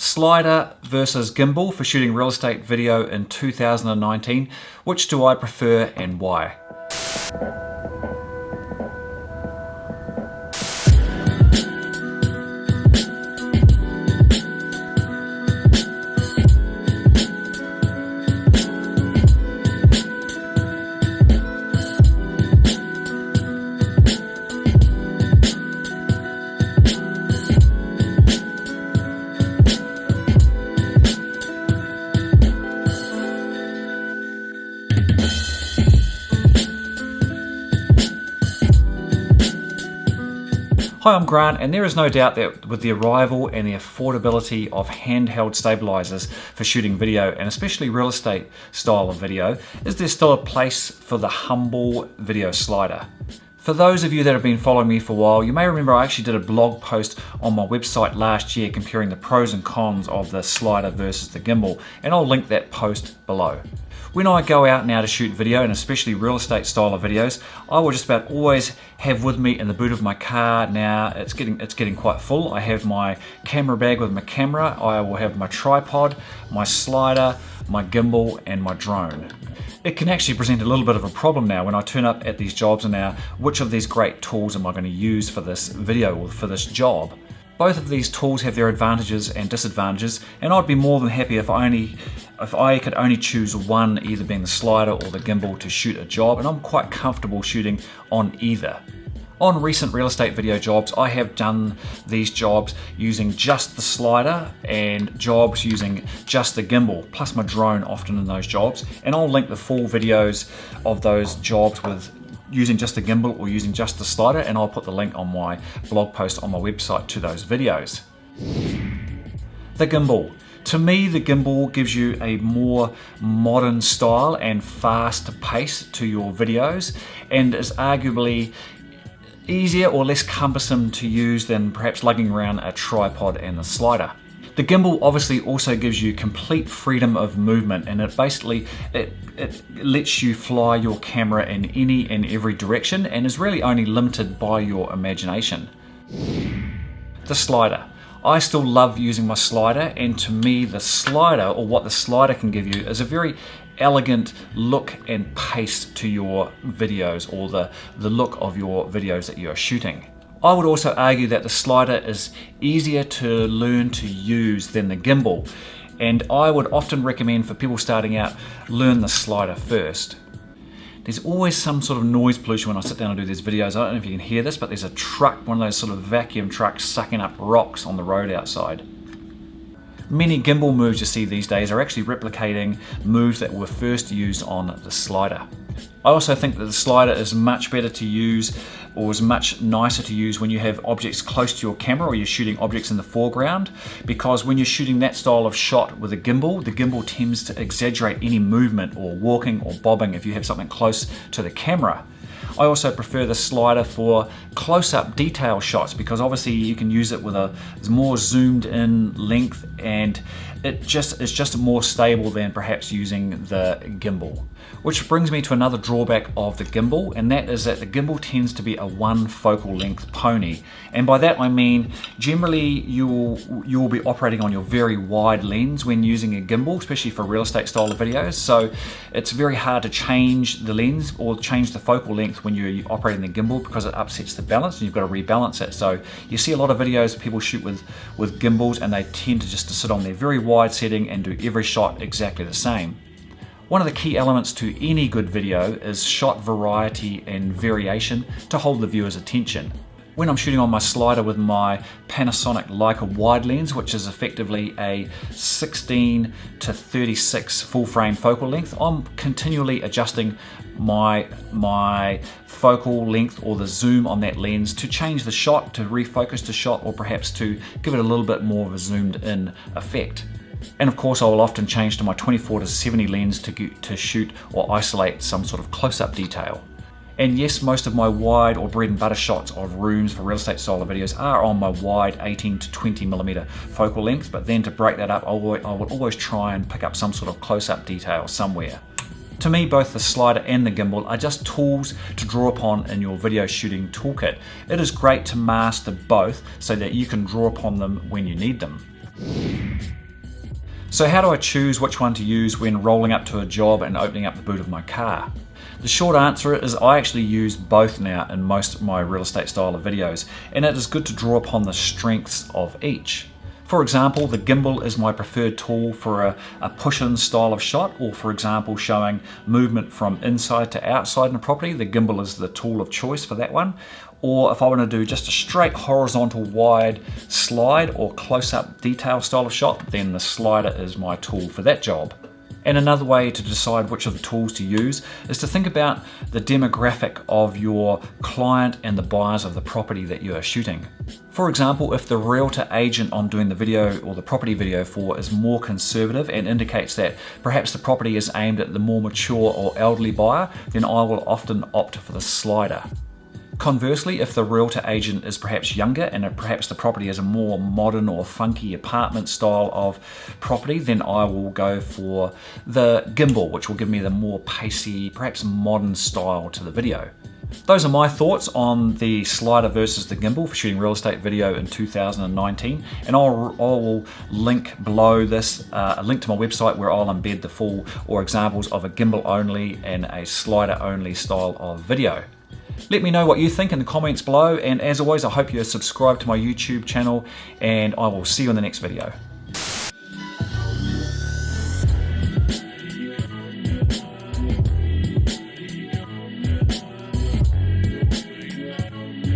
Slider versus gimbal for shooting real estate video in 2019. Which do I prefer and why? Hi, I'm Grant, and there is no doubt that with the arrival and the affordability of handheld stabilizers for shooting video, and especially real estate style of video, is there still a place for the humble video slider? For those of you that have been following me for a while, you may remember I actually did a blog post on my website last year comparing the pros and cons of the slider versus the gimbal, and I'll link that post below. When I go out now to shoot video, and especially real estate style of videos, I will just about always have with me in the boot of my car. Now it's getting quite full. I have my camera bag with my camera, I will have my tripod, my slider, my gimbal, and my drone. It can actually present a little bit of a problem now when I turn up at these jobs and now which of these great tools am I going to use for this video or for this job. Both of these tools have their advantages and disadvantages, and I'd be more than happy if I could only choose one, either being the slider or the gimbal, to shoot a job, and I'm quite comfortable shooting on either. On recent real estate video jobs, I have done these jobs using just the slider and jobs using just the gimbal, plus my drone often in those jobs, and I'll link the full videos of those jobs with using just the gimbal or using just the slider, and I'll put the link on my blog post on my website to those videos. The gimbal. To me, the gimbal gives you a more modern style and fast pace to your videos, and is arguably easier or less cumbersome to use than perhaps lugging around a tripod and the slider. The gimbal obviously also gives you complete freedom of movement, and it lets you fly your camera in any and every direction and is really only limited by your imagination. The slider. I still love using my slider, and to me the slider, or what the slider can give you, is a very elegant look and pace to your videos, or the look of your videos that you are shooting. I would also argue that the slider is easier to learn to use than the gimbal, and I would often recommend for people starting out, learn the slider first. There's always some sort of noise pollution when I sit down and do these videos. I don't know if you can hear this, but there's a truck, one of those sort of vacuum trucks sucking up rocks on the road outside. Many gimbal moves you see these days are actually replicating moves that were first used on the slider. I also think that the slider is much better to use, or is much nicer to use when you have objects close to your camera or you're shooting objects in the foreground, because when you're shooting that style of shot with a gimbal, the gimbal tends to exaggerate any movement or walking or bobbing if you have something close to the camera. I also prefer the slider for close-up detail shots, because obviously you can use it with a more zoomed in length, and it's just more stable than perhaps using the gimbal. Which brings me to another drawback of the gimbal, and that is that the gimbal tends to be a one focal length pony. And by that I mean generally you'll be operating on your very wide lens when using a gimbal, especially for real estate style of videos. So it's very hard to change the lens or change the focal length when you're operating the gimbal, because it upsets the balance and you've got to rebalance it. So you see a lot of videos people shoot with gimbals, and they tend to just sit on their very wide setting and do every shot exactly the same. One of the key elements to any good video is shot variety and variation to hold the viewer's attention. When I'm shooting on my slider with my Panasonic Leica wide lens, which is effectively a 16 to 36 full frame focal length, I'm continually adjusting my focal length or the zoom on that lens to change the shot, to refocus the shot, or perhaps to give it a little bit more of a zoomed in effect. And of course I will often change to my 24 to 70 lens to shoot or isolate some sort of close-up detail. And yes, most of my wide or bread and butter shots of rooms for real estate style of videos are on my wide 18 to 20mm focal length, but then to break that up, I would always try and pick up some sort of close-up detail somewhere. To me, both the slider and the gimbal are just tools to draw upon in your video shooting toolkit. It is great to master both so that you can draw upon them when you need them. So how do I choose which one to use when rolling up to a job and opening up the boot of my car? The short answer is I actually use both now in most of my real estate style of videos, and it is good to draw upon the strengths of each. For example, the gimbal is my preferred tool for a push-in style of shot, or for example showing movement from inside to outside in a property. The gimbal is the tool of choice for that one. Or if I want to do just a straight horizontal wide slide or close-up detail style of shot, then the slider is my tool for that job. And another way to decide which of the tools to use is to think about the demographic of your client and the buyers of the property that you are shooting. For example, if the realtor agent I'm doing the video or the property video for is more conservative and indicates that perhaps the property is aimed at the more mature or elderly buyer, then I will often opt for the slider. Conversely, if the realtor agent is perhaps younger and perhaps the property is a more modern or funky apartment style of property, then I will go for the gimbal, which will give me the more pacey, perhaps modern style to the video. Those are my thoughts on the slider versus the gimbal for shooting real estate video in 2019, and I will link below this a link to my website where I'll embed the full or examples of a gimbal only and a slider only style of video. Let me know what you think in the comments below, and as always I hope you're subscribed to my YouTube channel, and I will see you in the next video.